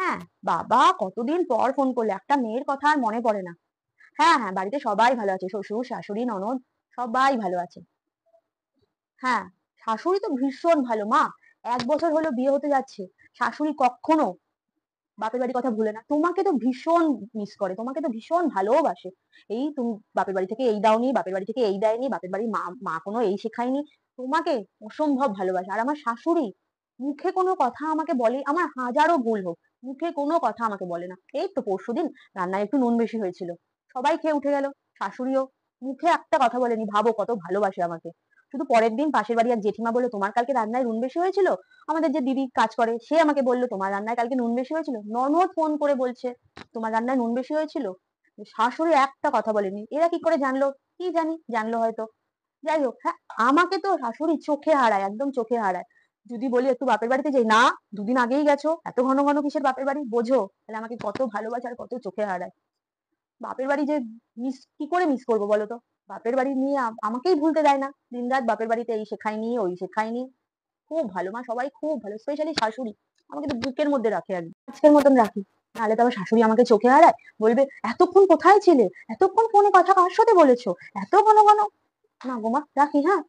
হ্যাঁ, বাবা কতদিন পর ফোন করলে। একটা মেয়ের কথা আর মনে পড়ে না। হ্যাঁ, হ্যাঁ, বাড়িতে সবাই ভালো আছে। শ্বশুর, শাশুড়ি, ননদ সবাই ভালো আছে। হ্যাঁ, শাশুড়ি তো ভীষণ ভালো মা। ১ বছর হলো বিয়ে হতে যাচ্ছে। শাশুড়ি কক্ষনো বাপের বাড়ির কথা ভুলে না। তোমাকে তো ভীষণ মিস করে। তোমাকে তো ভীষণ ভালোবাসে। এই তুমি বাপের বাড়ি থেকে এই দাওনি, বাপের বাড়ি থেকে এই দেয়নি, বাপের বাড়ির মা কোনো এই শেখায়নি। তোমাকে অসম্ভব ভালোবাসে। আর আমার শাশুড়ি মুখে কোনো কথা আমাকে বলে, আমার হাজারো ভুল হোক, মুখে কোনো কথা আমাকে বলে না। এই তো পরশুদিন রান্নায় একটু নুন বেশি হয়েছিল। সবাই খেয়ে উঠে গেল। শাশুড়িও মুখে একটা কথা বলেনি। ভাবো কত ভালোবাসে আমাকে। শুধু পরের দিন পাশের বাড়ি এক জেঠিমা বলল, "তোমার কালকে রান্নায় নুন বেশি হয়েছিল?" আমাদের যে দিদি কাজ করে সে আমাকে বলল, "তোমার রান্নায় কালকে নুন বেশি হয়েছিল?" ননদ ফোন করে বলছে, "তোমার রান্নায় নুন বেশি হয়েছিল?" শাশুড়ি একটা কথা বলেনি। এরা কি করে জানলো? কি জানি, জানলো হয়তো। যাই হোক, হ্যাঁ, আমাকে তো শাশুড়ি চোখে হারায়, একদম চোখে হারায়। যদি বলি একটু বাপের বাড়িতে যাই, "না, দুদিন আগেই গেছো, এত ঘন ঘন কিসের বাপের বাড়ি, বোঝো।" তাহলে আমাকে কত ভালোবাসে আর কত চোখে হারায়। বাপের বাড়ি যে কি করে মিস করবো বলতো? বাপের বাড়ি নিয়ে আমাকেই ভুলতে দেয় না। দিনরাত বাপের বাড়িতে এই শেখায়নি, ওই শেখায়নি। খুব ভালো মা, সবাই খুব ভালো। স্পেশালি শাশুড়ি। আমাকে তো বুকের মধ্যে রাখে একদম। আজকের মতন রাখি। নাহলে তো আবার শাশুড়ি আমাকে চোখে হারায়। বলবে, "এতক্ষণ কোথায় ছিলে? এতক্ষণ ফোনে কথা কার সাথে বলেছো? এত ঘন ঘন।" না গো মা, রাখি হ্যাঁ?